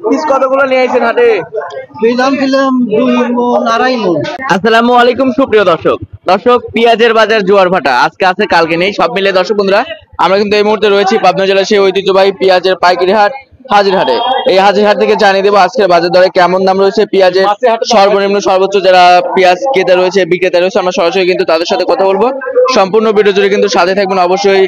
Piece কতগুলো নিয়ে আইছেন হাটে? দাম দিলাম 2 মণ, 2.5 মণ। আসসালামু আলাইকুম সুপ্রিয় দর্শক। পেঁয়াজের বাজার জোয়ার ভাটা আজকে আছে কালকে নেই, সব মিলে দর্শক বন্ধুরা আমরা কিন্তু এই মুহূর্তে রয়েছি পাবনা জেলার সেই ঐতিহ্যবাহী পেঁয়াজের পাইকারি হাট হাজিরহাটে। এই হাজিরহাট থেকে জানিয়ে দেবো আজকের বাজার দরে কেমন দাম রয়েছে, পেঁয়াজের সর্বনিম্ন সর্বোচ্চ যারা পেঁয়াজ ক্রেতা রয়েছে বিক্রেতা রয়েছে আমরা সরাসরি কিন্তু তাদের সাথে কথা বলবো। সম্পূর্ণ ভিডিও জুড়ে কিন্তু সাথে থাকবেন, অবশ্যই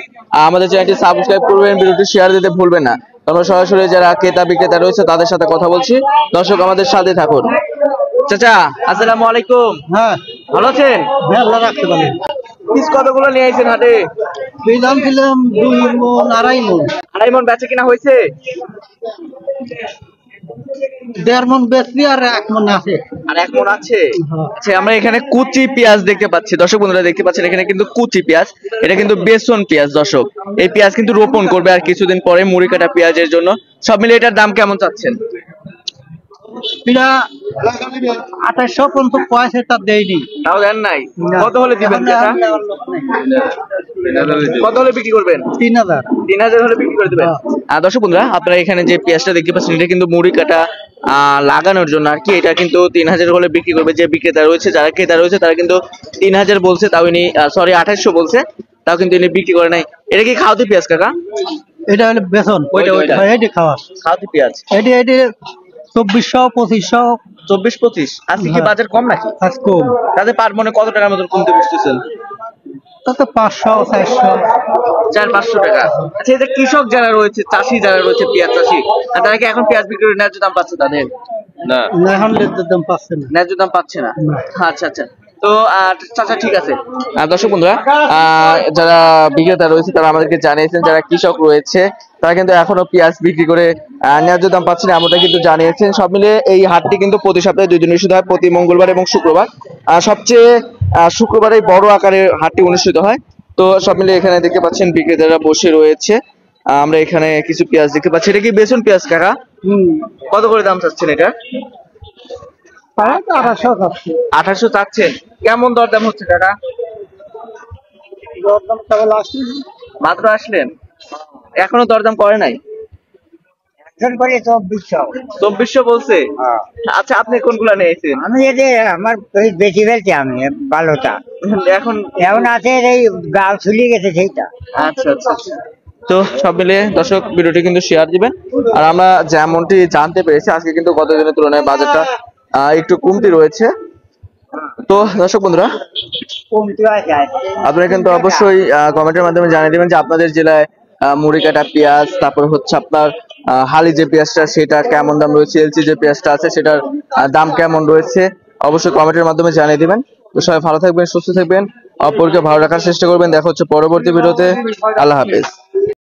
আমাদের চ্যানেলটি সাবস্ক্রাইব করবেন, ভিডিওটি শেয়ার দিতে ভুলবেন না। আমরা সরাসরি যারা ক্রেতা বিক্রেতা রয়েছে তাদের সাথে কথা বলছি, দর্শক আমাদের সাথে থাকুন। চাচা আসসালামু আলাইকুম। হ্যাঁ, ভালো আছেন? আল্লাহ রাখতে পারে। পিস কতগুলো নিয়ে আইছেন হাটে? দাম দিলাম 2 মণ, 2.5 মণ। 2.5 মণ বেচা কিনা হয়েছে? 1.5 মণ বেশি আর 1 মণ আছে। আর 1 মণ আছে। আচ্ছা, আমরা এখানে কুচি পেঁয়াজ দেখতে পাচ্ছি, দর্শক বন্ধুরা দেখতে পাচ্ছেন এখানে কিন্তু কুচি পেঁয়াজ, এটা কিন্তু বেসন পেঁয়াজ। দর্শক এই পেঁয়াজ কিন্তু রোপণ করবে আর কিছুদিন পরে মুড়ি কাটা পেঁয়াজের জন্য। সব মিলে এটার দাম কেমন চাচ্ছেন? এটা 2800 পর্যন্ত পয়সা তা দেয়নি। তাও দেন নাই? কত হলে দিবেন চাচা? কত হলে বিক্রি করবেন? 3000। 3000 হলে বিক্রি করে দিবেন। দর্শক বন্ধুরা আপনারা এখানে যে পেঁয়াজটা দেখতে পাচ্ছেন এটা কিন্তু মুড়ি কাটা লাগানোর জন্য আর কি। এটা কিন্তু 3000 হলে বিক্রি করবে যে বিক্রেতা রয়েছে, যারা ক্রেতা রয়েছে তারা কিন্তু 3000 বলছে, তাও ইনি 2800 বলছে, তাও কিন্তু ইনি বিক্রি করে নাই। এটা কি খাওয়াতে পেঁয়াজ কাকা? এটা হলো বেসন। ওইটা এটা খাওয়া খাওয়াতে পেঁয়াজ। এটা 2400 2500। 24-25 আজকে কি বাজার কম নাকি? আজ কম। তাতে পার মনে কত টাকার মতো কমতে বসতেছেন? তাতে 500 400 400-500 টাকা। আচ্ছা, এই যে কৃষক যারা রয়েছে, চাষি যারা রয়েছে, পেঁয়াজ চাষি, তারা কি এখন পেঁয়াজ বিক্রি করে ন্যায্য দাম পাচ্ছে তাদের? না, এখন দাম পাচ্ছে না, ন্যায্য দাম পাচ্ছে না। আচ্ছা আচ্ছা, তো চাচা ঠিক আছে। দর্শক বন্ধুরা যারা বিক্রেতা রয়েছে তারা আমাদেরকে জানিয়েছেন যারা কৃষক রয়েছে তারা কিন্তু এখনো পেঁয়াজ বিক্রি করে ন্যায্য দাম পাচ্ছে না, এমনটা কিন্তু জানিয়েছেন। সব মিলে এই হাটটি কিন্তু প্রতি সপ্তাহে 2 দিন অনুষ্ঠিত হয়, প্রতি মঙ্গলবার এবং শুক্রবার। সবচেয়ে শুক্রবারে বড় আকারের হাটটি অনুষ্ঠিত হয়। তো সব মিলে এখানে দেখতে পাচ্ছেন বিক্রেতারা বসে রয়েছে। আমরা এখানে কিছু পেঁয়াজ দেখতে পাচ্ছি। এটা কি বেসন পেঁয়াজ কাকা? কত করে দাম চাচ্ছেন এটা? 2800 চাচ্ছেন। কেমন দরদাম হচ্ছে কাকা? মাত্র আসলেন, এখনো দরদাম করে নাই? 2400 বলছে। আচ্ছা, আপনি কোনগুলা নিয়েছেন? আমি আমার বেশি ফেলছি আমি ভালোটা, এখন এমন আছে এই গাল ছুলিয়ে গেছে সেইটা। আচ্ছা আচ্ছা, তো সব মিলিয়ে দর্শক ভিডিওটি কিন্তু শেয়ার দিবেন। আর আমরা যেমনটি জানতে পেরেছি আজকে কিন্তু গত দিনের তুলনায় বাজারটা একটু কমতি রয়েছে। তো দর্শক বন্ধুরা আপনারা কিন্তু অবশ্যই কমেন্টের মাধ্যমে জানিয়ে দিবেন যে আপনাদের জেলায় মুড়ি কাটা পেঁয়াজ, তারপর হচ্ছে আপনার হালি যে পেঁয়াজটা সেটা কেমন দাম রয়েছে, এলচি যে পেঁয়াজটা আছে সেটার দাম কেমন রয়েছে, অবশ্যই কমেন্টের মাধ্যমে জানিয়ে দিবেন। তো সবাই ভালো থাকবেন, সুস্থ থাকবেন, অপরকে ভালো রাখার চেষ্টা করবেন। দেখা হচ্ছে পরবর্তী ভিডিওতে। আল্লাহ হাফেজ।